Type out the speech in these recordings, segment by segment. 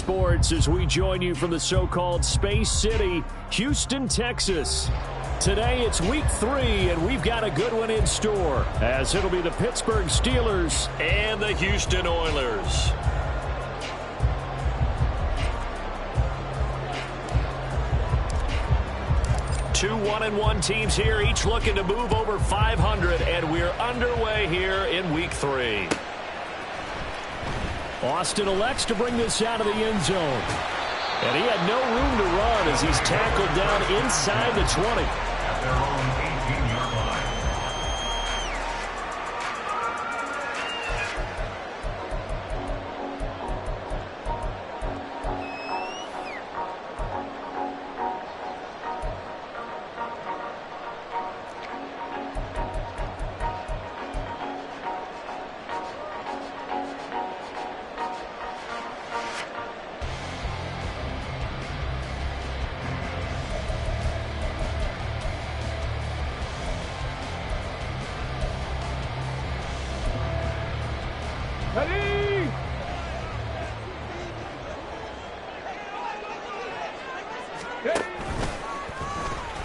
Sports as we join you from the so-called Space City, Houston, Texas. Today it's week 3, and we've got a good one in store, as it'll be the Pittsburgh Steelers and the Houston Oilers. Two 1-1 teams here, each looking to move over 500, and we're underway here in week 3. Austin elects to bring this out of the end zone. And he had no room to run as he's tackled down inside the 20. At their own 18-yard line.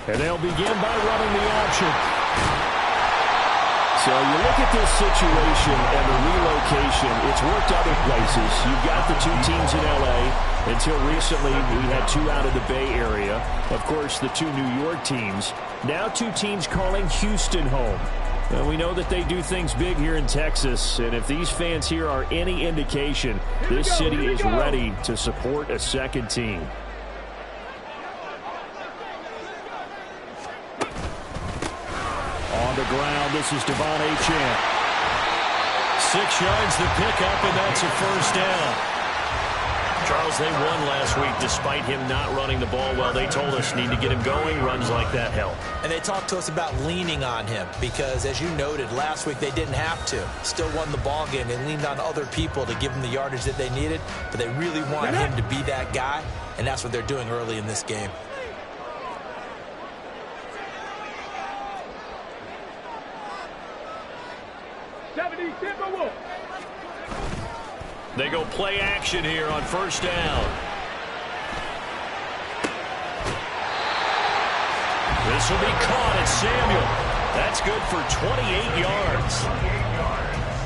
And they'll begin by running the option. So you look at this situation and the relocation. It's worked other places. You've got the two teams in L.A. Until recently, we had two out of the Bay Area. Of course, the two New York teams. Now two teams calling Houston home. And we know that they do things big here in Texas. And if these fans here are any indication, this city is ready to support a second team. On the ground, this is Devon Achane. 6 yards the pickup, and that's a first down. Charles, they won last week despite him not running the ball well. They told us need to get him going. Runs like that help. And they talked to us about leaning on him because, as you noted, last week they didn't have to. Still won the ball game. They leaned on other people to give them the yardage that they needed, but they really wanted him to be that guy, and that's what they're doing early in this game. They go play action here on first down. This will be caught at Samuel. That's good for 28 yards.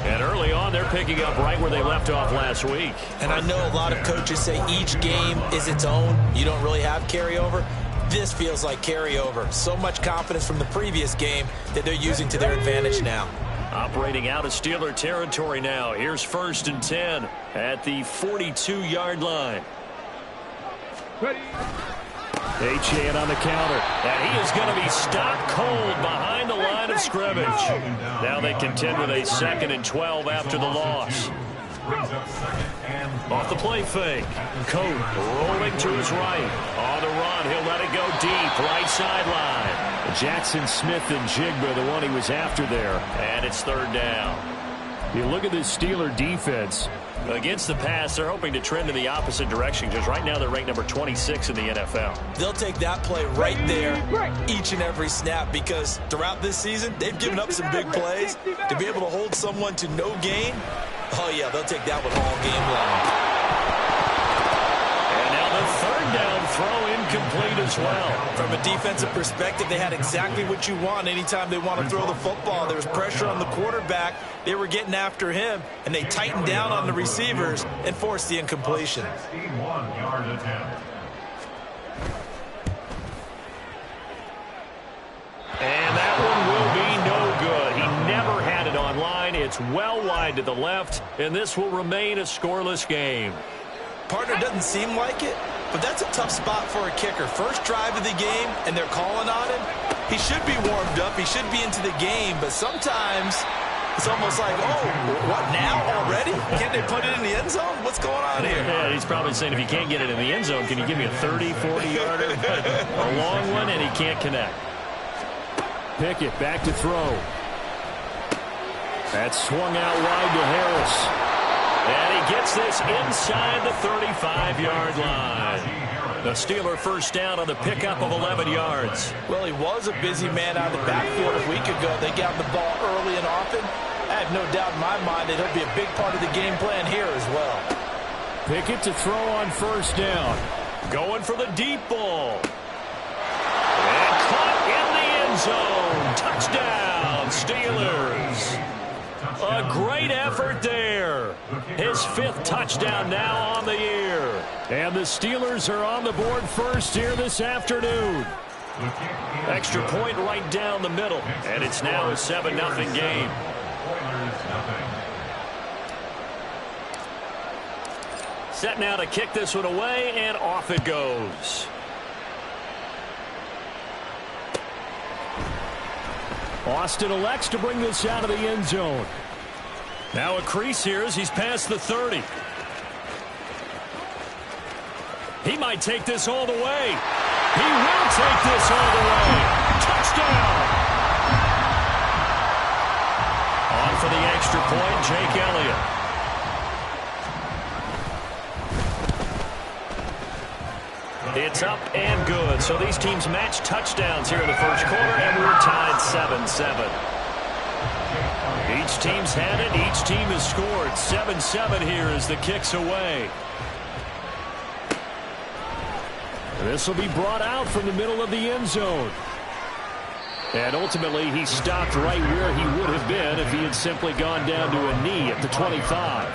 And early on, they're picking up right where they left off last week. And I know a lot of coaches say each game is its own. You don't really have carryover. This feels like carryover. So much confidence from the previous game that they're using to their advantage now. Operating out of Steeler territory now. Here's 1st and 10 at the 42-yard line. Achane on the counter. And he is going to be stopped cold behind the line of scrimmage. Now they contend with a 2nd and 12 after the loss. Off the play fake. Coat rolling to his right. On the run, he'll let it go deep. Right sideline. Jackson Smith and Jigba, the one he was after there. And it's 3rd down. You look at this Steeler defense. Against the pass, they're hoping to trend in the opposite direction because right now they're ranked number 26 in the NFL. They'll take that play right there each and every snap because throughout this season, they've given up some big plays. To be able to hold someone to no gain, oh yeah, they'll take that one all game long. And now the 3rd down throw incomplete as well. From a defensive perspective, they had exactly what you want anytime they want to throw the football. There was pressure on the quarterback. They were getting after him, and they tightened down on the receivers and forced the incompletion. 61-yard attempt. And that one will be no good. He never had it on line. It's well wide to the left, and this will remain a scoreless game. Partner doesn't seem like it, but that's a tough spot for a kicker. First drive of the game, and they're calling on him. He should be warmed up. He should be into the game, but sometimes it's almost like, oh, what now already? Can't they put it in the end zone? What's going on here? Yeah, he's probably saying if he can't get it in the end zone, can you give me a 30, 40-yarder? A long one, and he can't connect. Pickett back to throw. That's swung out wide to Harris. And he gets this inside the 35-yard line. The Steeler first down on the pickup of 11 yards. Well, he was a busy man out of the backfield a week ago. They got the ball early and often. I have no doubt in my mind that he'll be a big part of the game plan here as well. Pickett to throw on first down. Going for the deep ball. And caught in the end zone. Touchdown, Steelers. A great effort there. His 5th touchdown now on the year. And the Steelers are on the board first here this afternoon. Extra point right down the middle. And it's now a 7-0 game. Set now to kick this one away, and off it goes. Austin elects to bring this out of the end zone. Now a crease here as he's past the 30. He might take this all the way. He will take this all the way. Touchdown! On for the extra point, Jake Elliott. It's up and good. So these teams match touchdowns here in the first quarter, and we're tied 7-7. Each team's had it. Each team has scored. 7-7 here as the kick's away. This will be brought out from the middle of the end zone. And ultimately, he stopped right where he would have been if he had simply gone down to a knee at the 25.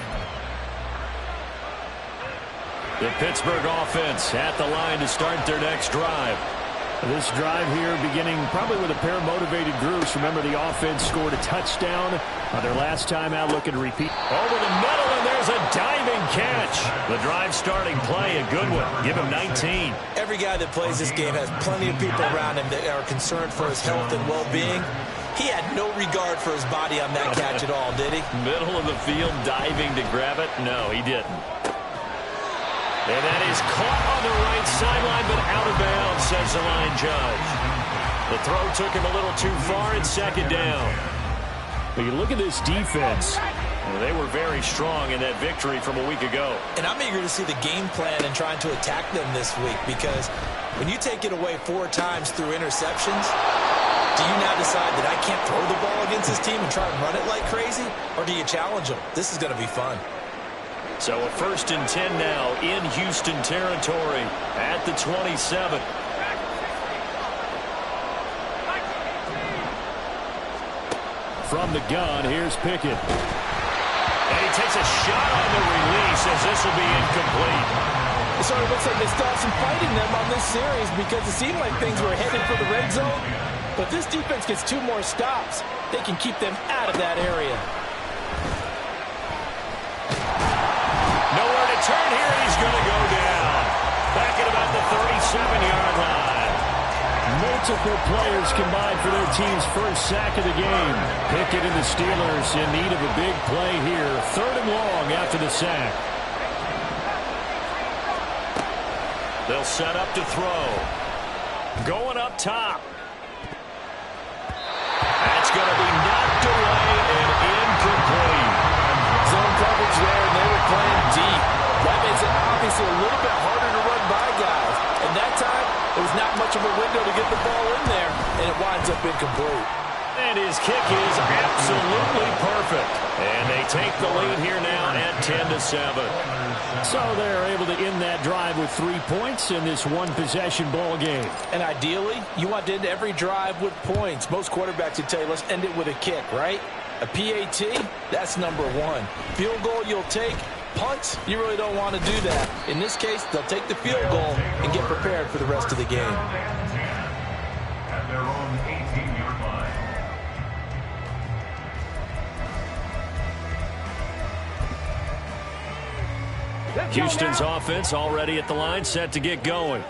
The Pittsburgh offense at the line to start their next drive. This drive here beginning probably with a pair of motivated groups. Remember, the offense scored a touchdown on their last time out, looking to repeat. Over the middle, and there's a diving catch. The drive starting play, a good one. Give him 19. Every guy that plays this game has plenty of people around him that are concerned for his health and well-being. He had no regard for his body on that catch at all, did he? Middle of the field, diving to grab it? No, he didn't. And that is caught on the right sideline, but out of bounds, says the line judge. The throw took him a little too far, and second down. But you look at this defense. They were very strong in that victory from a week ago. And I'm eager to see the game plan and trying to attack them this week, because when you take it away 4 times through interceptions, do you now decide that I can't throw the ball against this team and try and run it like crazy? Or do you challenge them? This is going to be fun. So a 1st and 10 now in Houston territory at the 27. From the gun, here's Pickett. And he takes a shot on the release as this will be incomplete. It sort of looks like they still have some fight in them on this series, because it seemed like things were headed for the red zone. But if this defense gets 2 more stops, they can keep them out of that area. Nowhere to turn here. He's going to go down. Back at about the 37-yard line. Multiple players combined for their team's first sack of the game. Pickett and the Steelers in need of a big play here. 3rd and long after the sack. They'll set up to throw. Going up top. That's going to be knocked away and incomplete. Zone coverage there, and they were playing deep. That makes it obviously a little bit harder to run by guys. And that time, there was not much of a window to get the ball in there, and it winds up incomplete. And his kick is absolutely perfect. And they take the lead here now at 10-7. So they're able to end that drive with 3 points in this one-possession ball game. And ideally, you want to end every drive with points. Most quarterbacks would tell you, let's end it with a kick, right? A PAT, that's number 1. Field goal you'll take. Punts, you really don't want to do that. In this case, they'll take the field goal and get prepared for the rest of the game. At their own 18-yard line. Houston's offense already at the line, set to get going.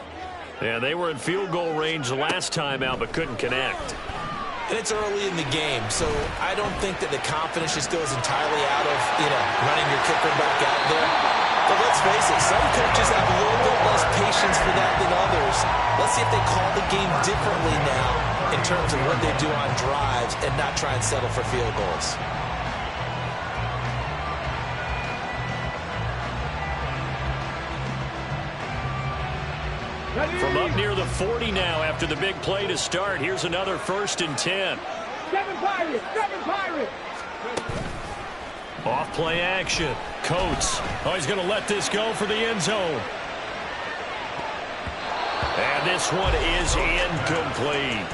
Yeah, they were in field goal range the last time out, but couldn't connect. And it's early in the game, so I don't think that the confidence just goes entirely out of, running your kicker back out there. But let's face it, some coaches have a little bit less patience for that than others. Let's see if they call the game differently now in terms of what they do on drives and not try and settle for field goals. From up near the 40 now after the big play to start. Here's another 1st and 10. 7 Pirates! 7 Pirates! Off play action. Coates. Oh, he's going to let this go for the end zone. And this one is incomplete.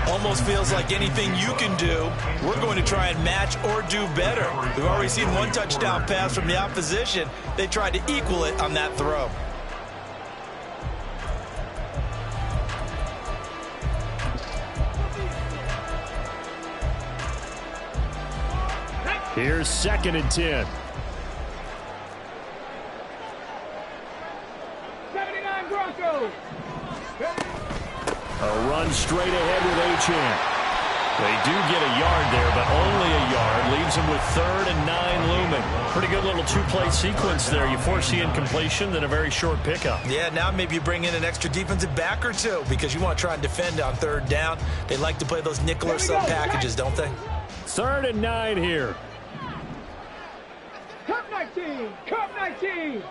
Almost feels like anything you can do, we're going to try and match or do better. We've already seen one touchdown pass from the opposition. They tried to equal it on that throw. Here's 2nd and 10. 79 Broncos. A run straight ahead with Achane. They do get a yard there, but only a yard. Leaves them with 3rd and 9 looming. Pretty good little two-play sequence there. You force the incompletion, then a very short pickup. Yeah, now maybe you bring in an extra defensive back or two because you want to try and defend on 3rd down. They like to play those nickel or sub packages, don't they? 3rd and 9 here. Cup 19. Cup 19.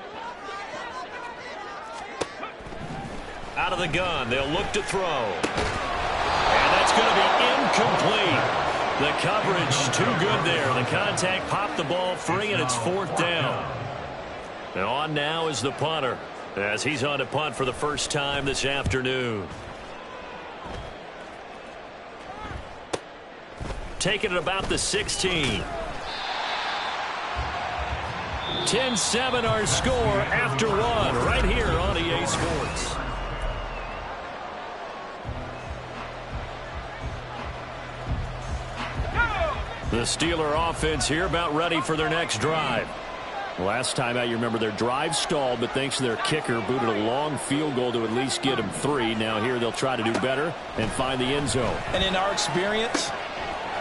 Out of the gun, they'll look to throw. And that's going to be incomplete. The coverage too good there. The contact popped the ball free, and it's 4th down. And on now is the punter, as he's on to punt for the first time this afternoon. Taking it about the 16. 10-7 our score after 1 right here on EA Sports. The Steeler offense here about ready for their next drive. Last time out, you remember their drive stalled, but thanks to their kicker, booted a long field goal to at least get them 3. Now here they'll try to do better and find the end zone. And in our experience,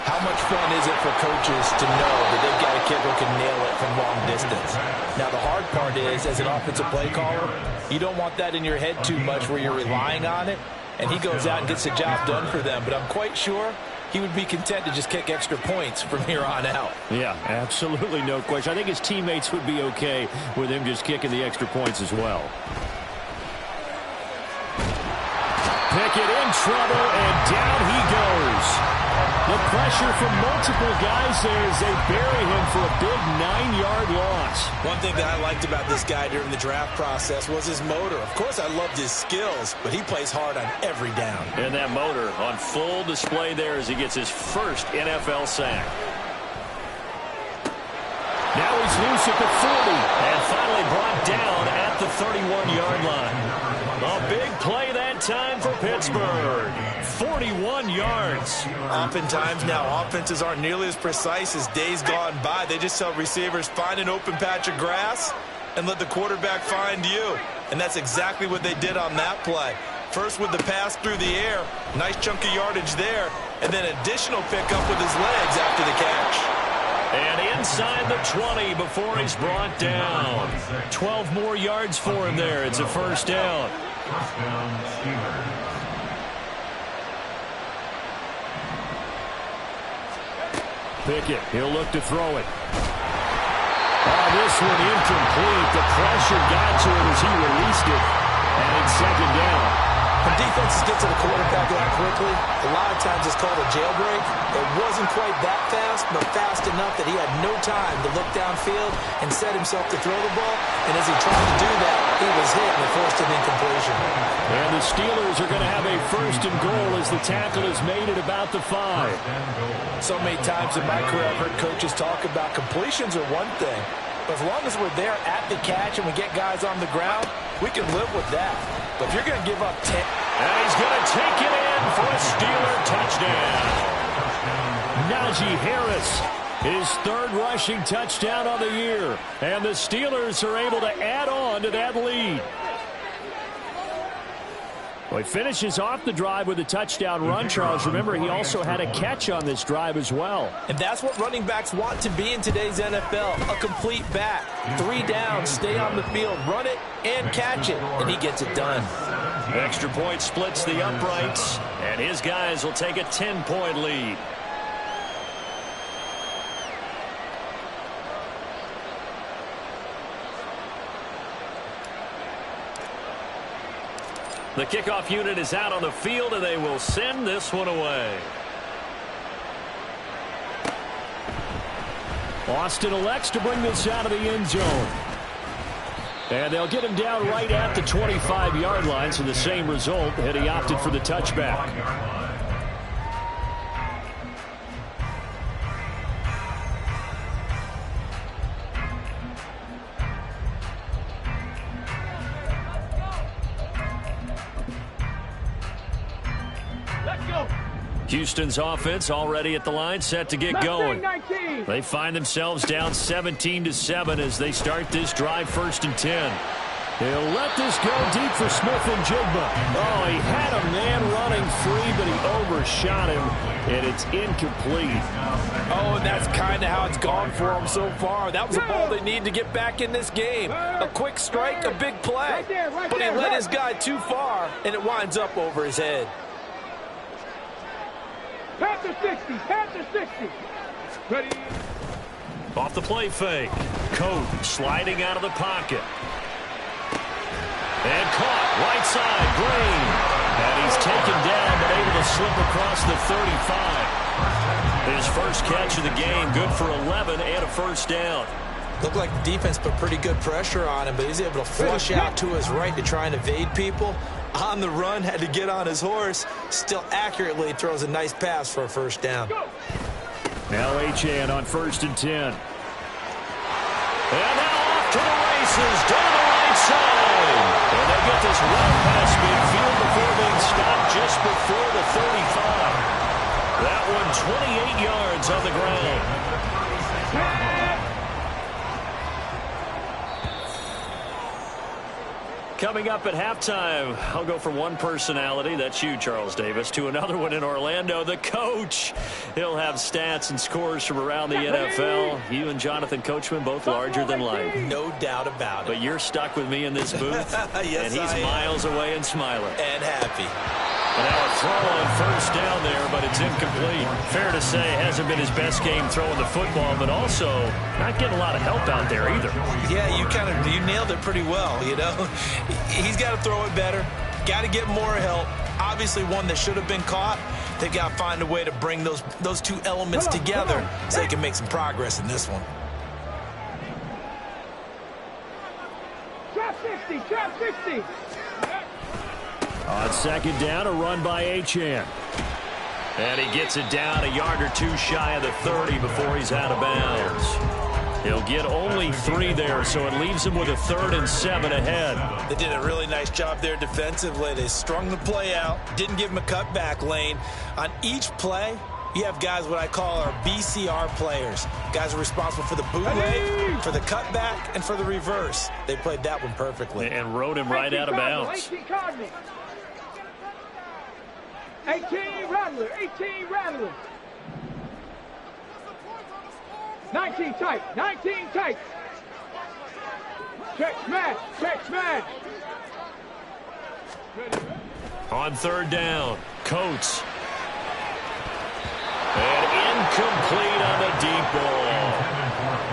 how much fun is it for coaches to know that they've got a kicker who can nail it from long distance? Now, the hard part is, as an offensive play caller, you don't want that in your head too much where you're relying on it, and he goes out and gets the job done for them. But I'm quite sure he would be content to just kick extra points from here on out. Yeah, absolutely no question. I think his teammates would be okay with him just kicking the extra points as well. Pickett in trouble, and down he goes. The pressure from multiple guys there as they bury him for a big 9-yard loss. One thing that I liked about this guy during the draft process was his motor. Of course, I loved his skills, but he plays hard on every down. And that motor on full display there as he gets his first NFL sack. Now he's loose at the 40 and finally brought down at the 31-yard line. A big play that time for Pittsburgh. 41 yards. Oftentimes now, offenses aren't nearly as precise as days gone by. They just tell receivers, find an open patch of grass and let the quarterback find you. And that's exactly what they did on that play. First with the pass through the air, nice chunk of yardage there, and then additional pickup with his legs after the catch. And inside the 20 before he's brought down. 12 more yards for him there. It's a first down. First down, Steelers. Pickett, he'll look to throw it. Oh, this one incomplete. The pressure got to him as he released it. And it's 2nd down. When defenses get to the quarterback that quickly, a lot of times it's called a jailbreak. It wasn't quite that fast, but fast enough that he had no time to look downfield and set himself to throw the ball. And as he tried to do that, he was hit and forced an incompletion. And the Steelers are going to have a 1st and goal as the tackle is made at about the 5. So many times in my career, I've heard coaches talk about completions are one thing. But as long as we're there at the catch and we get guys on the ground, we can live with that. But if you're going to give up 10... And he's going to take it in for a Steeler touchdown. Najee Harris, his 3rd rushing touchdown on the year. And the Steelers are able to add on to that lead. Well, he finishes off the drive with a touchdown run, Charles. Remember, he also had a catch on this drive as well. And that's what running backs want to be in today's NFL, a complete back. 3 downs, stay on the field, run it, and catch it. And he gets it done. Extra point splits the uprights, and his guys will take a 10-point lead. The kickoff unit is out on the field, and they will send this one away. Austin elects to bring this out of the end zone. And they'll get him down right at the 25-yard line, so the same result had he opted for the touchback. Houston's offense already at the line, set to get going. They find themselves down 17-7 as they start this drive, 1st and 10. He'll let this go deep for Smith-Njigba. Oh, he had a man running free, but he overshot him, and it's incomplete. Oh, and that's kind of how it's gone for him so far. That was a ball they need to get back in this game. A quick strike, a big play. But he led his guy too far, and it winds up over his head. Panther 60, Panther 60. Ready. Off the play fake. Coat sliding out of the pocket. And caught right side, Green. And he's taken down but able to slip across the 35. His first catch of the game, good for 11 and a first down. Looked like the defense put pretty good pressure on him, but he's able to flush out to his right to try and evade people. On the run, had to get on his horse. Still accurately throws a nice pass for a first down. Now Achane on 1st and 10. And now off to the races down the right side. And they get this run past midfield before being stopped just before the 35. That one 28 yards on the ground. Coming up at halftime, I'll go from one personality, that's you, Charles Davis, to another one in Orlando, the coach. He'll have stats and scores from around the NFL. You and Jonathan Coachman, both larger than life. No doubt about it. But you're stuck with me in this booth, yes, and he's miles away and smiling. And happy. And now a throw on 1st down there, but it's incomplete. Fair to say, hasn't been his best game throwing the football, but also not getting a lot of help out there either. Yeah, you nailed it pretty well, you know. He's got to throw it better. Got to get more help. Obviously one that should have been caught. They've got to find a way to bring those two elements together so they can make some progress in this one. Trap 60, trap 60. On 2nd down, a run by Achane. And he gets it down a yard or two shy of the 30 before he's out of bounds. He'll get only 3 there, so it leaves him with a 3rd and 7 ahead. They did a really nice job there defensively. They strung the play out, didn't give him a cutback lane. On each play, you have guys what I call our BCR players. Guys are responsible for the bootleg, for the cutback, and for the reverse. They played that one perfectly. And rode him right out of bounds. 18 Rattler, 18 Rattler. 19 tight, 19 tight. Check smash, check smash. On 3rd down, Coates. And incomplete on the deep ball.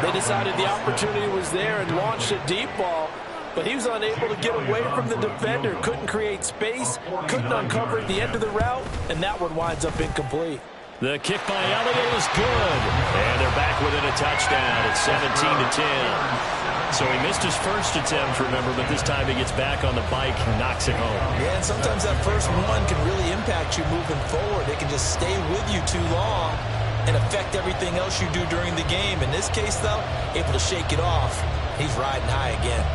They decided the opportunity was there and launched a deep ball, but he was unable to get away from the defender, couldn't create space, couldn't uncover at the end of the route, and that one winds up incomplete. The kick by Elliott is good. And they're back within a touchdown at 17-10. So he missed his first attempt, remember, but this time he gets back on the bike and knocks it home. Yeah, and sometimes that first one can really impact you moving forward. It can just stay with you too long and affect everything else you do during the game. In this case, though, able to shake it off. He's riding high again.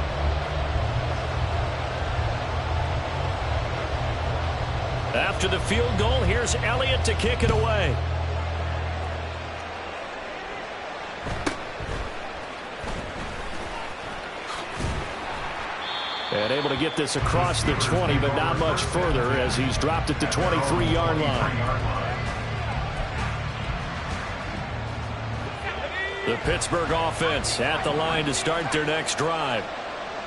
After the field goal, here's Elliott to kick it away. And able to get this across the 20, but not much further as he's dropped at the 23-yard line. The Pittsburgh offense at the line to start their next drive.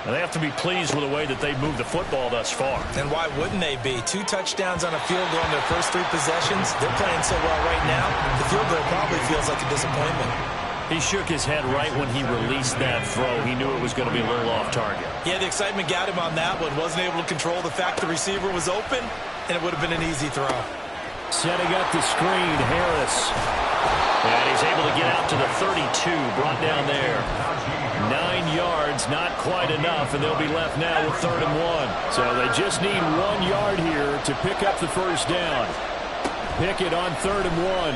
And they have to be pleased with the way that they've moved the football thus far. And why wouldn't they be? 2 touchdowns on a field goal in their first 3 possessions. They're playing so well right now, the field goal probably feels like a disappointment. He shook his head right when he released that throw. He knew it was going to be a little off target. Yeah, the excitement got him on that one. Wasn't able to control the fact the receiver was open, and it would have been an easy throw. Setting up the screen, Harris. And he's able to get out to the 32, brought down there. 9 yards, not quite enough, and they'll be left now with 3rd and 1. So they just need 1 yard here to pick up the first down. Pickett on 3rd and 1.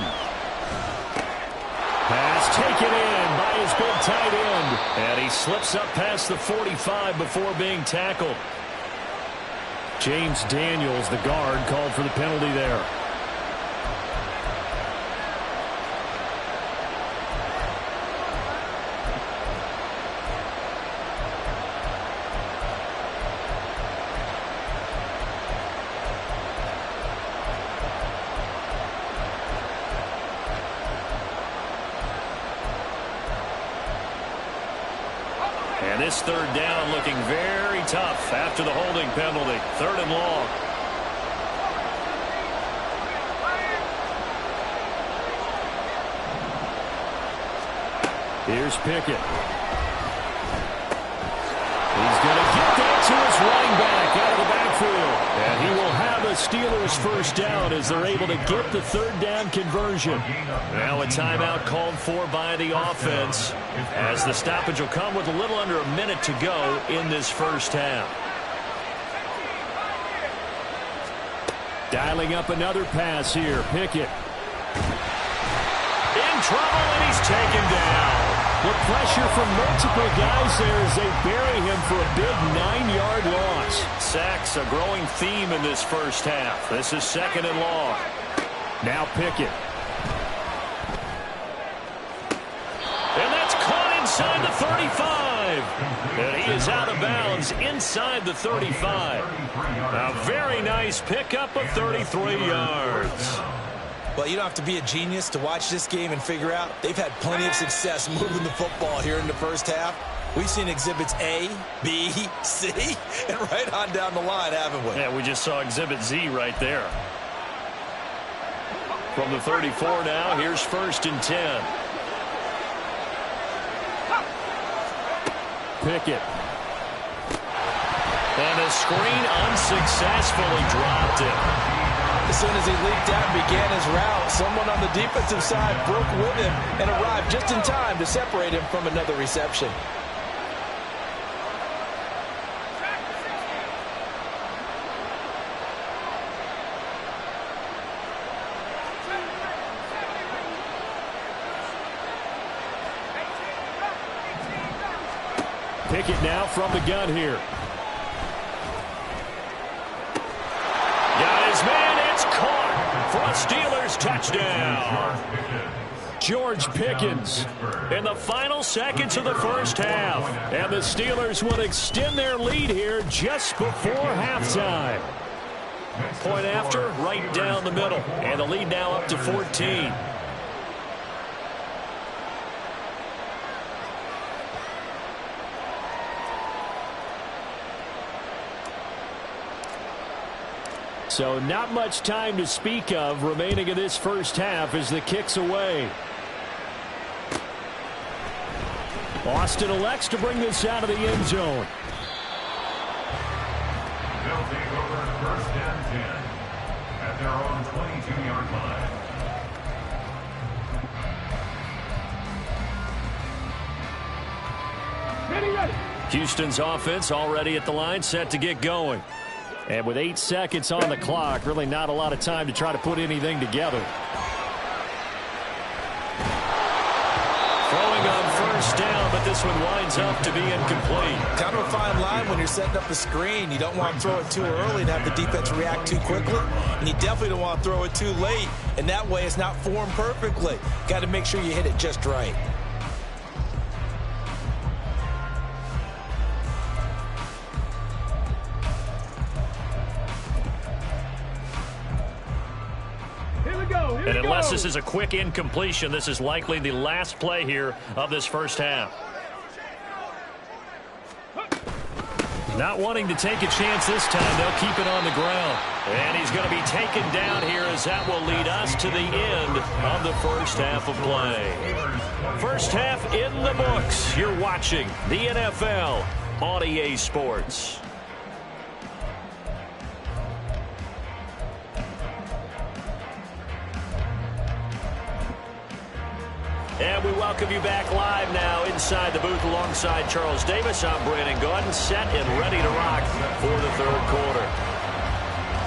Pass taken in by his big tight end. And he slips up past the 45 before being tackled. James Daniels, the guard, called for the penalty there. And this 3rd down looking very tough after the holding penalty. 3rd and long. Here's Pickett. He's going to get that to his running back out of the backfield. And he will have a Steelers first down as they're able to get the 3rd down conversion. Now a timeout called for by the offense as the stoppage will come with a little under a minute to go in this first half. Dialing up another pass here. Pickett. In trouble, and he's taken down. The pressure from multiple guys there as they bury him for a big 9-yard loss. Sacks a growing theme in this first half. This is 2nd and long. Now Pickett. And that's caught inside the 35. And he is out of bounds inside the 35. A very nice pickup of 33 yards. Well, you don't have to be a genius to watch this game and figure out they've had plenty of success moving the football here in the first half. We've seen exhibits A, B, C, and right on down the line, haven't we? Yeah, we just saw exhibit Z right there. From the 34 now, here's 1st and 10. Pickett. And a screen unsuccessfully dropped it. As soon as he leaked out and began his route, someone on the defensive side broke with him and arrived just in time to separate him from another reception. Pickett now from the gun here. Got his man, it's caught for a Steelers touchdown. George Pickens in the final seconds of the first half. And the Steelers will extend their lead here just before halftime. Point after, right down the middle. And the lead now up to 14. So not much time to speak of remaining in this first half as the kick's away. Austin elects to bring this out of the end zone. They'll take over 1st and 10 at their own 22-yard line. Ready. Houston's offense already at the line, set to get going. And with 8 seconds on the clock, really not a lot of time to try to put anything together. Throwing on 1st down, but this one winds up to be incomplete. Kind of a fine line when you're setting up the screen. You don't want to throw it too early and have the defense react too quickly. And you definitely don't want to throw it too late. And that way it's not formed perfectly. Got to make sure you hit it just right. And unless this is a quick incompletion, this is likely the last play here of this first half. Not wanting to take a chance this time, they'll keep it on the ground. And he's going to be taken down here as that will lead us to the end of the first half of play. First half in the books. You're watching the NFL on EA Sports. And we welcome you back live now inside the booth alongside Charles Davis. I'm Brandon Gaudin, set and ready to rock for the third quarter.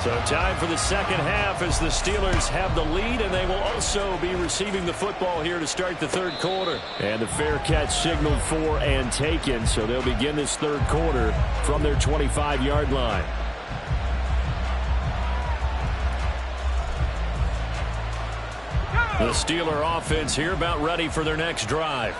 So time for the second half as the Steelers have the lead, and they will also be receiving the football here to start the third quarter. And the fair catch signaled for and taken, so they'll begin this third quarter from their 25-yard line. The Steeler offense here about ready for their next drive.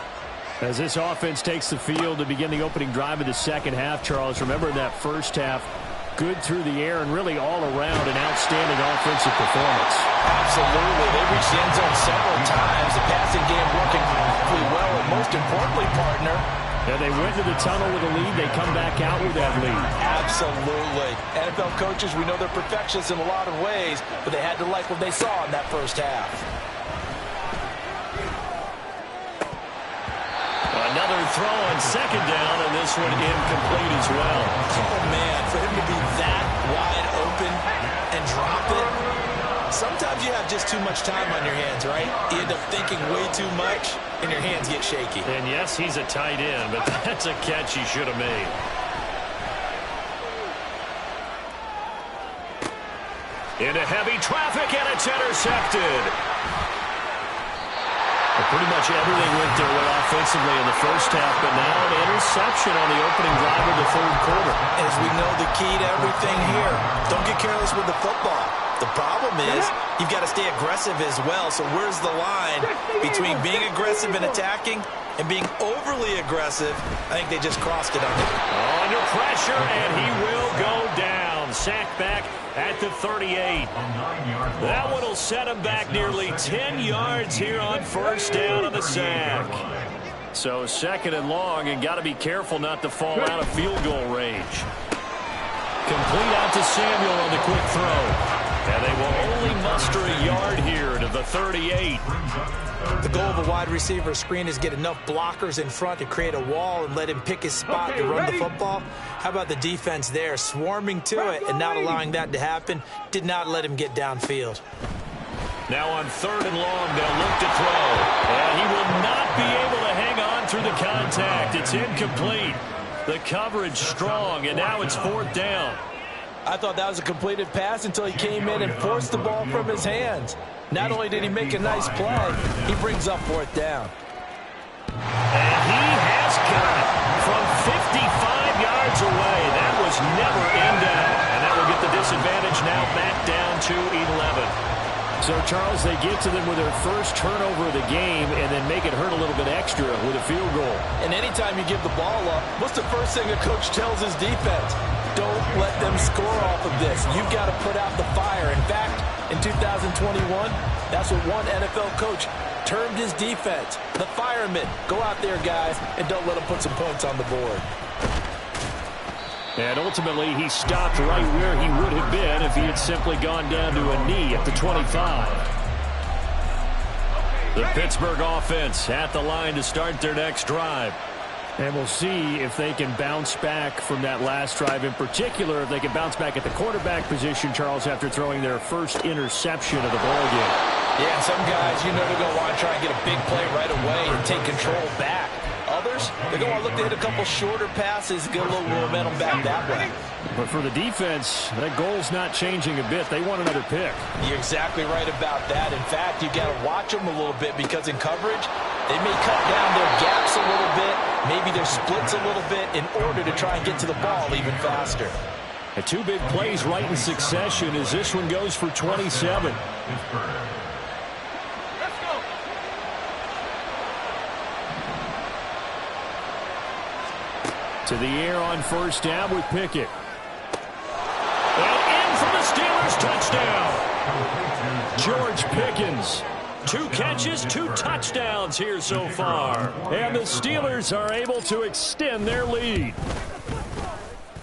As this offense takes the field to begin the opening drive of the second half, Charles, remember in that first half, good through the air and really all around an outstanding offensive performance. Absolutely. They reached the end zone several times. The passing game working really well, and most importantly, partner, and they went to the tunnel with a lead. They come back out with that lead. Absolutely. NFL coaches, we know they're perfectionists in a lot of ways, but they had to like what they saw in that first half. Another throw on second down, and this one incomplete as well. Oh, man, for him to be that wide open and drop it, sometimes you have just too much time on your hands, right? You end up thinking way too much, and your hands get shaky. And yes, he's a tight end, but that's a catch he should have made. Into heavy traffic, and it's intercepted. Pretty much everything went their way offensively in the first half, but now an interception on the opening drive of the third quarter. As we know, the key to everything here, don't get careless with the football. The problem is you've got to stay aggressive as well, so where's the line between being aggressive and attacking and being overly aggressive? I think they just crossed it on it. Under pressure, and he will go down. Sacked back at the 38. That one will set him back nearly 10 yards here on first down on the sack. So second and long, and got to be careful not to fall out of field goal range. Complete out to Samuel on the quick throw. And they will only muster a yard here to the 38. The goal of a wide receiver screen is get enough blockers in front to create a wall and let him pick his spot to run the football. How about the defense there, swarming to it and not allowing that to happen? Did not let him get downfield. Now on third and long, they'll look to throw. And he will not be able to hang on through the contact. It's incomplete. The coverage strong, and now it's fourth down. I thought that was a completed pass until he came in and forced the ball from his hands. Not only did he make a nice play, he brings up fourth down. And he has got it from 55 yards away. That was never in doubt. And that will get the disadvantage now back down to 11. So, Charles, they get to them with their first turnover of the game and then make it hurt a little bit extra with a field goal. And anytime you give the ball up, what's the first thing a coach tells his defense? Don't let them score off of this. You've got to put out the fire. In fact, in 2021, that's what one NFL coach termed his defense. The firemen. Go out there, guys, and don't let them put some points on the board. And ultimately, he stopped right where he would have been if he had simply gone down to a knee at the 25. The Pittsburgh offense at the line to start their next drive. And we'll see if they can bounce back from that last drive, in particular, if they can bounce back at the quarterback position, Charles, after throwing their first interception of the ballgame. Yeah, and some guys, you know, they're going to want to try and get a big play right away and take control back. Others, they're going to look to hit a couple shorter passes, get a little momentum back that way. But for the defense, that goal's not changing a bit. They want another pick. You're exactly right about that. In fact, you got to watch them a little bit because in coverage, they may cut down their gaps a little bit, maybe their splits a little bit in order to try and get to the ball even faster. And two big plays right in succession as this one goes for 27. To the air on first down with Pickett. And in for the Steelers, touchdown. George Pickens. 2 catches, 2 touchdowns here so far. And the Steelers are able to extend their lead.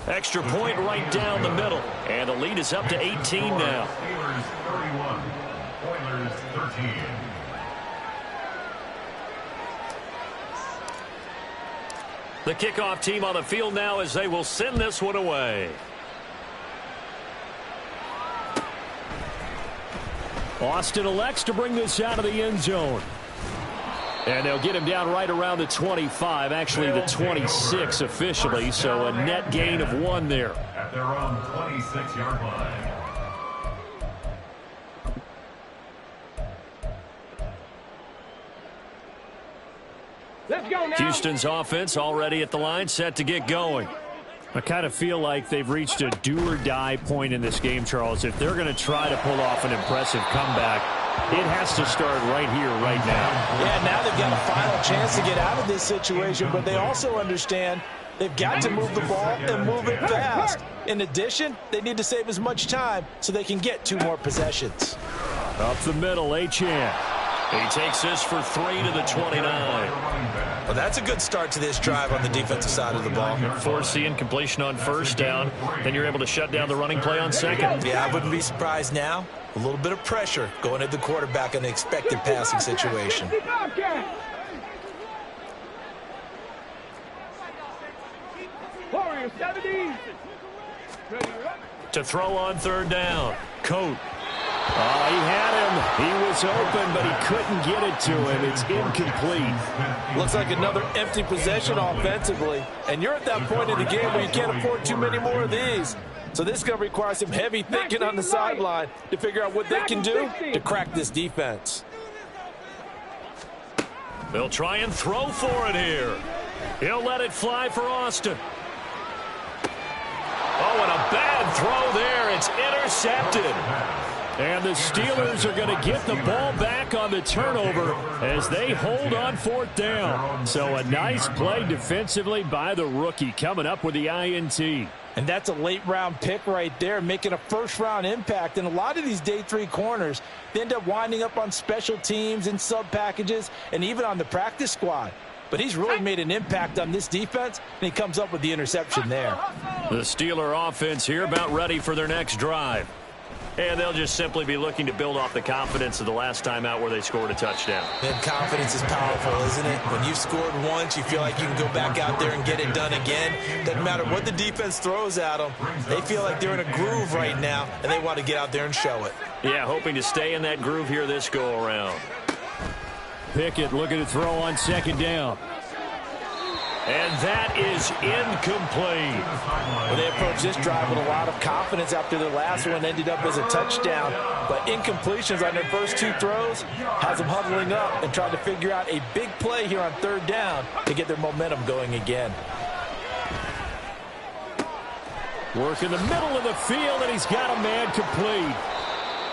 Extra point right down the middle. And the lead is up to 18 now. Steelers 31, Oilers 13. The kickoff team on the field now as they will send this one away. Austin elects to bring this out of the end zone. And they'll get him down right around the 25, actually the 26 officially, so a net gain of 1 there. At their own 26-yard line. Let's go now. Houston's offense already at the line, set to get going. I kind of feel like they've reached a do-or-die point in this game, Charles. If they're going to try to pull off an impressive comeback, it has to start right here, right now. Yeah, now they've got a final chance to get out of this situation, but they also understand they've got to move the ball and move it fast. In addition, they need to save as much time so they can get 2 more possessions. Up the middle, Achane. He takes this for 3 to the 29. Well, that's a good start to this drive on the defensive side of the ball. Forcing incompletion on first down. Then you're able to shut down the running play on second. Yeah, I wouldn't be surprised now. A little bit of pressure going at the quarterback in an expected passing situation. Warriors 70. To throw on third down. Coat. He had him. He was open, but he couldn't get it to him. It's incomplete. Looks like another empty possession offensively. And you're at that point in the game where you can't afford too many more of these. So this is going to require some heavy thinking on the sideline to figure out what they can do to crack this defense. They'll try and throw for it here. He'll let it fly for Austin. Oh, and a bad throw there. It's intercepted. And the Steelers are going to get the ball back on the turnover as they hold on fourth down. So a nice play defensively by the rookie coming up with the INT. And that's a late-round pick right there, making a first-round impact. And a lot of these day 3 corners, they end up winding up on special teams and sub-packages and even on the practice squad. But he's really made an impact on this defense, and he comes up with the interception there. The Steeler offense here about ready for their next drive. And they'll just simply be looking to build off the confidence of the last time out where they scored a touchdown. And confidence is powerful, isn't it? When you've scored once, you feel like you can go back out there and get it done again. Doesn't matter what the defense throws at them. They feel like they're in a groove right now, and they want to get out there and show it. Yeah, hoping to stay in that groove here this go-around. Pickett looking to throw on second down. And that is incomplete. Well, they approached this drive with a lot of confidence after the last one ended up as a touchdown. But incompletions on their first 2 throws has them huddling up and trying to figure out a big play here on third down to get their momentum going again. Work in the middle of the field, and he's got a man complete.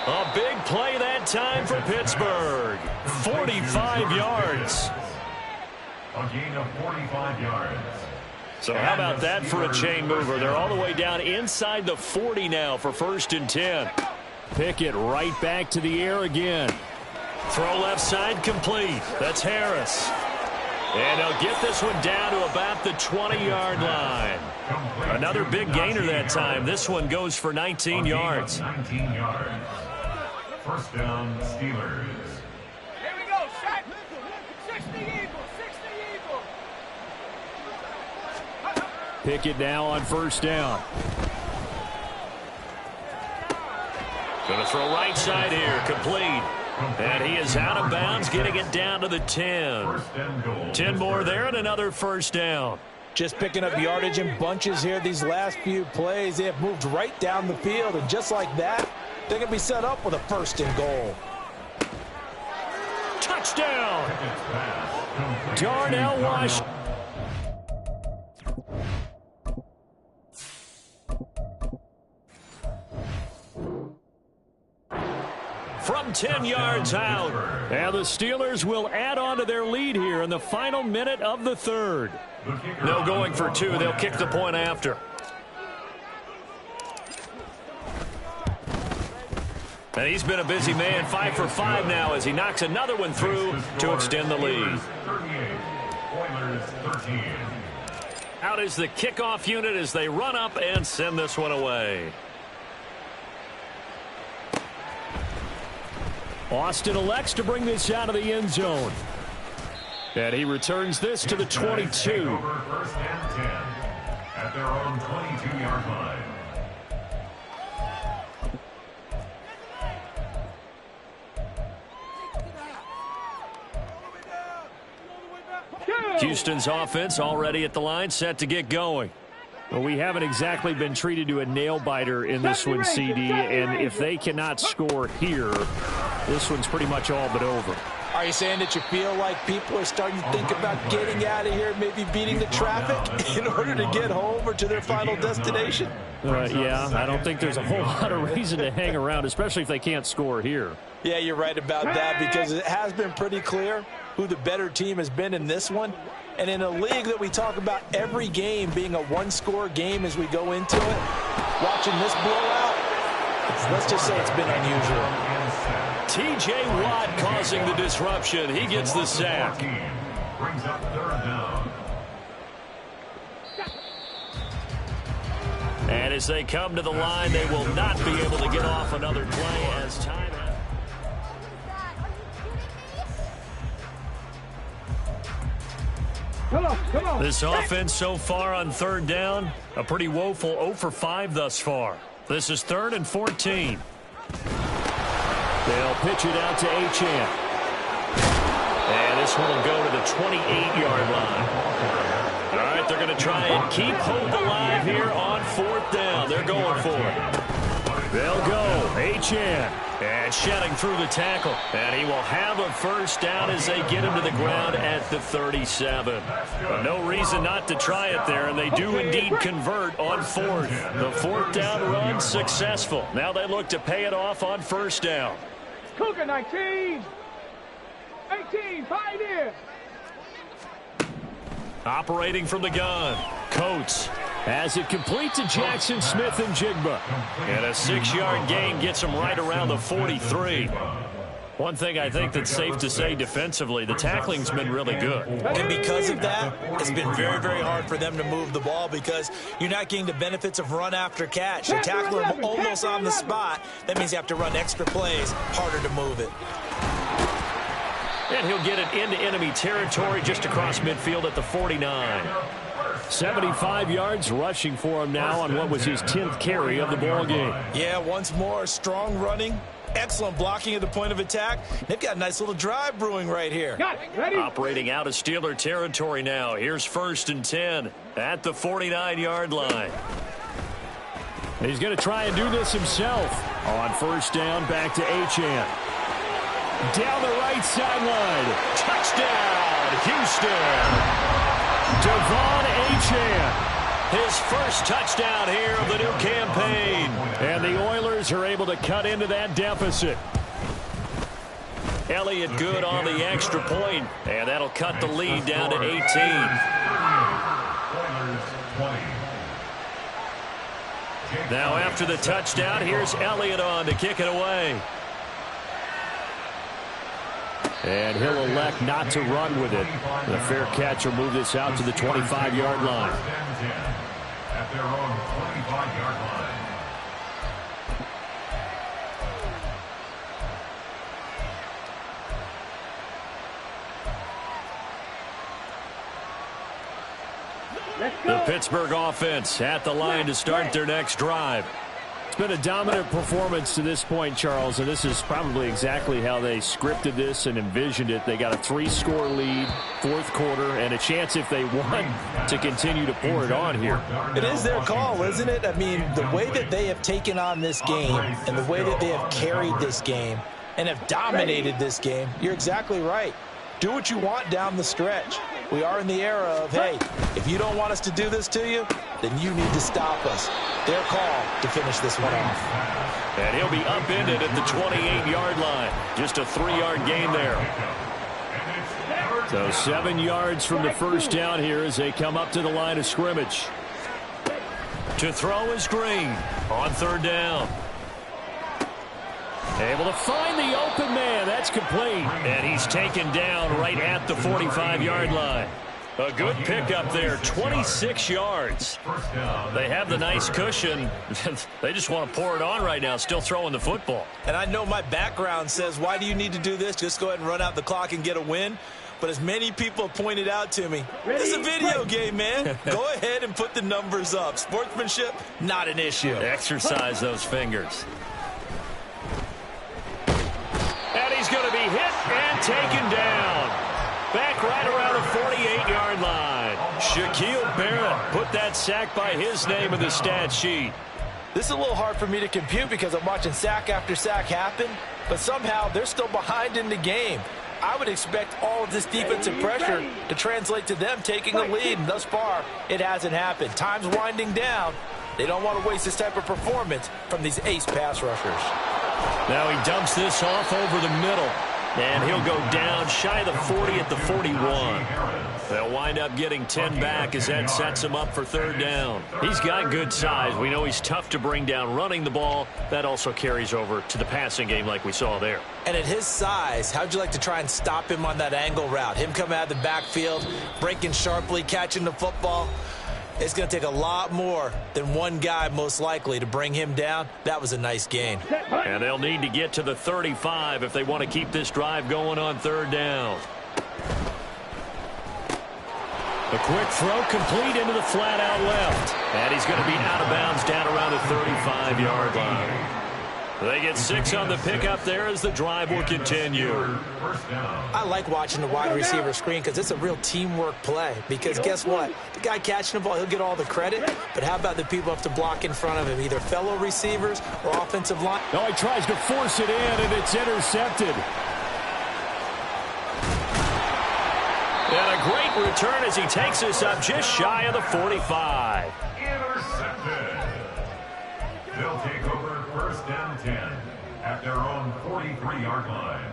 A big play that time for Pittsburgh. 45 yards. A gain of 45 yards. So how about that for a chain mover? They're all the way down inside the 40 now for 1st and 10. Pickett right back to the air again. Throw left side complete. That's Harris. And they'll get this one down to about the 20-yard line. Another big gainer that time. This one goes for 19 yards. 19 yards. First down, Steelers. Here we go, Shaq. 60 Eagles, 60 Eagles. Pickett now on first down. Going to throw right side here, complete. And he is out of bounds, getting it down to the 10. 10 more there and another first down. Just picking up yardage in bunches here these last few plays. They have moved right down the field, and just like that, they're going to be set up with a 1st and goal. Touchdown! Darnell Washington. From 10 yards out. And the Steelers will add on to their lead here in the final minute of the 3rd. No going for 2. They'll kick the point after. And he's been a busy man, 5 for 5 now as he knocks another one through to extend the lead. Out is the kickoff unit as they run up and send this one away. Austin elects to bring this out of the end zone. And he returns this to the 22. 1st and 10 at their own 22-yard line. Houston's offense already at the line, set to get going. Well, we haven't exactly been treated to a nail-biter in this one, CD, and if they cannot score here, this one's pretty much all but over. Are you saying that you feel like people are starting to think about getting out of here, maybe beating the traffic in order to get home or to their final destination? Yeah, I don't think there's a whole lot of reason to hang around, especially if they can't score here. Yeah, you're right about that, because it has been pretty clear who the better team has been in this one. And in a league that we talk about every game being a one-score game as we go into it, watching this blowout, let's just say it's been unusual. T.J. Watt causing the disruption. He gets the sack. Brings up third down. And as they come to the line, they will not be able to get off another play as time. Come on. This offense so far on third down, a pretty woeful 0 for 5 thus far. This is 3rd and 14. They'll pitch it out to Achane. And this one will go to the 28-yard line. All right, they're going to try and keep hope alive here on 4th down. They're going for it. They'll go. Achane. And shedding through the tackle. And he will have a first down as they get him to the ground at the 37. No reason not to try it there, and they do indeed convert on 4th. The 4th down run successful. Now they look to pay it off on 1st down. Cougar 19. 18, Pioneer. Operating from the gun, Coates has it complete to Jackson Smith and Jigba. And a 6-yard gain gets him right around the 43. One thing I think that's safe to say defensively, the tackling's been really good. And because of that, it's been very, very hard for them to move the ball because you're not getting the benefits of run after catch. You tackle him almost on the spot. That means you have to run extra plays, harder to move it. And he'll get it into enemy territory just across midfield at the 49. 75 yards rushing for him now on what was his 10th carry of the ball game. Yeah, once more, strong running, excellent blocking at the point of attack. They've got a nice little drive brewing right here. Got it. Ready? Operating out of Steeler territory now. Here's 1st and 10 at the 49-yard line. He's going to try and do this himself. On 1st down, back to Achane. Down the right sideline. Touchdown, Houston. Devon Achane. His first touchdown here of the new campaign. And the Oilers are able to cut into that deficit. Elliott good on the extra point, and that'll cut the lead down to 18. Now after the touchdown, here's Elliott on to kick it away. And he'll elect not to run with it. The fair catch will move this out to the 25-yard line. At their own 25-yard line. The Pittsburgh offense at the line to start their next drive. It's been a dominant performance to this point, Charles, and this is probably exactly how they scripted this and envisioned it. They got a 3-score lead, 4th quarter, and a chance if they won to continue to pour it on here. It is their call, isn't it? I mean, the way that they have taken on this game and the way that they have carried this game and have dominated this game, you're exactly right. Do what you want down the stretch. We are in the era of, hey, if you don't want us to do this to you, then you need to stop us. Their call to finish this one off. And he'll be upended at the 28-yard line. Just a 3-yard gain there. So 7 yards from the first down here as they come up to the line of scrimmage. To throw is Green on 3rd down. Able to find the open man. That's complete. And he's taken down right at the 45-yard line. A good pickup there, 26 yards. They have the nice cushion. They just want to pour it on right now, still throwing the football. And I know my background says, why do you need to do this? Just go ahead and run out the clock and get a win. But as many people have pointed out to me, this is a video game, man. Go ahead and put the numbers up. Sportsmanship, not an issue. Exercise those fingers. And he's going to be hit and taken down. back right around the 48-yard line. Shaquille Barrett put that sack by his name in the stat sheet. This is a little hard for me to compute because I'm watching sack after sack happen, but somehow they're still behind in the game. I would expect all of this defensive pressure to translate to them taking a lead, and thus far, it hasn't happened. Time's winding down. They don't want to waste this type of performance from these ace pass rushers. Now he dumps this off over the middle, and he'll go down shy of the 40 at the 41. They'll wind up getting 10 back as that sets him up for third down. He's got good size. We know he's tough to bring down running the ball. That also carries over to the passing game like we saw there. And at his size, how'd you like to try and stop him on that angle route? Him coming out of the backfield, breaking sharply, catching the football. It's going to take a lot more than one guy, most likely, to bring him down. That was a nice gain. And they'll need to get to the 35 if they want to keep this drive going on third down. A quick throw complete into the flat out left. And he's going to be out of bounds down around the 35-yard line. They get 6 on the pickup there as the drive will continue. I like watching the wide receiver screen because it's a real teamwork play. Because guess what? The guy catching the ball, he'll get all the credit. But how about the people who have to block in front of him, either fellow receivers or offensive line? No, he tries to force it in, and it's intercepted. And a great return as he takes us up just shy of the 45. Intercepted. They'll take over first and 10 at their own 43-yard line.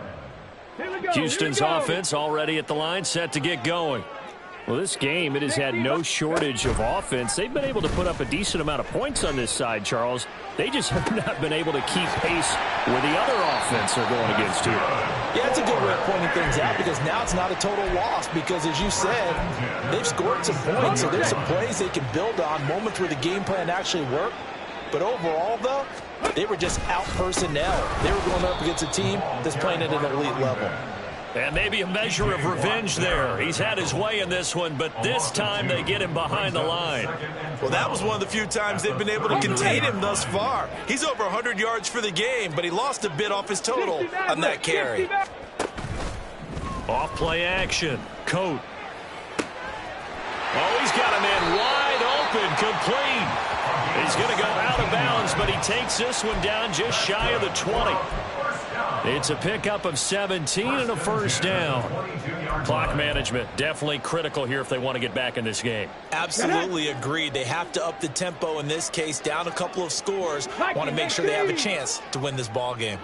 Houston's offense already at the line, set to get going. Well, this game, it has had no shortage of offense. They've been able to put up a decent amount of points on this side, Charles. They just have not been able to keep pace with the other offense they're going against here. Yeah, it's a good way of pointing things out because now it's not a total loss because, as you said, they've scored some points, so there's some plays they can build on, moments where the game plan actually worked. But overall, though, they were just out personnel. They were going up against a team that's playing at an elite level. And maybe a measure of revenge there. He's had his way in this one, but this time they get him behind the line. Well, that was one of the few times they've been able to contain him thus far. He's over 100 yards for the game, but he lost a bit off his total on that carry. Off play action. Coat. Oh, he's got a man wide open, complete. He's going to go out of bounds, but he takes this one down just shy of the 20. It's a pickup of 17 and a first down. Clock management definitely critical here if they want to get back in this game. Absolutely agreed. They have to up the tempo in this case, down a couple of scores. Want to make sure they have a chance to win this ball game.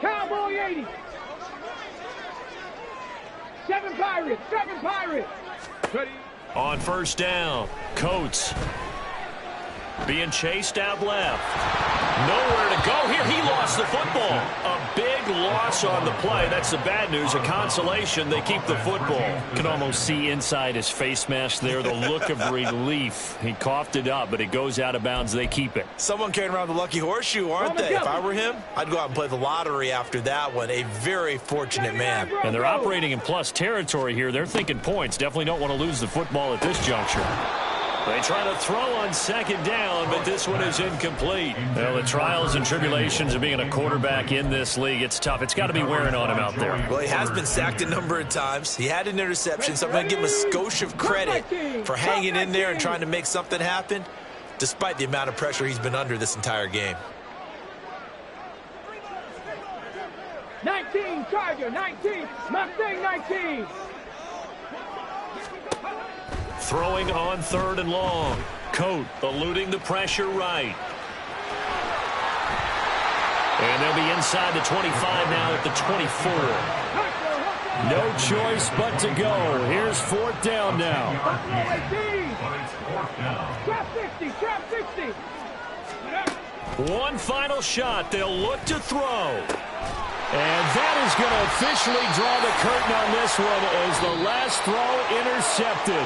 Cowboy 80. 7 Pirates. 7 Pirates. Ready. On first down, Coates being chased out left. Nowhere to go here. He lost the football. A big loss on the play. That's the bad news. A consolation. They keep the football. You can almost see inside his face mask there the look of relief. He coughed it up, but it goes out of bounds. They keep it. Someone carrying around the lucky horseshoe, aren't they? If I were him, I'd go out and play the lottery after that one. A very fortunate man. And they're operating in plus territory here. They're thinking points. Definitely don't want to lose the football at this juncture. They try to throw on second down, but this one is incomplete. Well, the trials and tribulations of being a quarterback in this league, it's tough. It's got to be wearing on him out there. Well, he has been sacked a number of times. He had an interception, so I'm going to give him a skosh of credit for hanging in there and trying to make something happen, despite the amount of pressure he's been under this entire game. 19, Charger, 19, Mustang 19. Throwing on third and long. Coat eluding the pressure right. And they'll be inside the 25 now at the 24. No choice but to go. Here's fourth down now. Trap 60, trap 60. One final shot. They'll look to throw. And that is going to officially draw the curtain on this one as the last throw intercepted.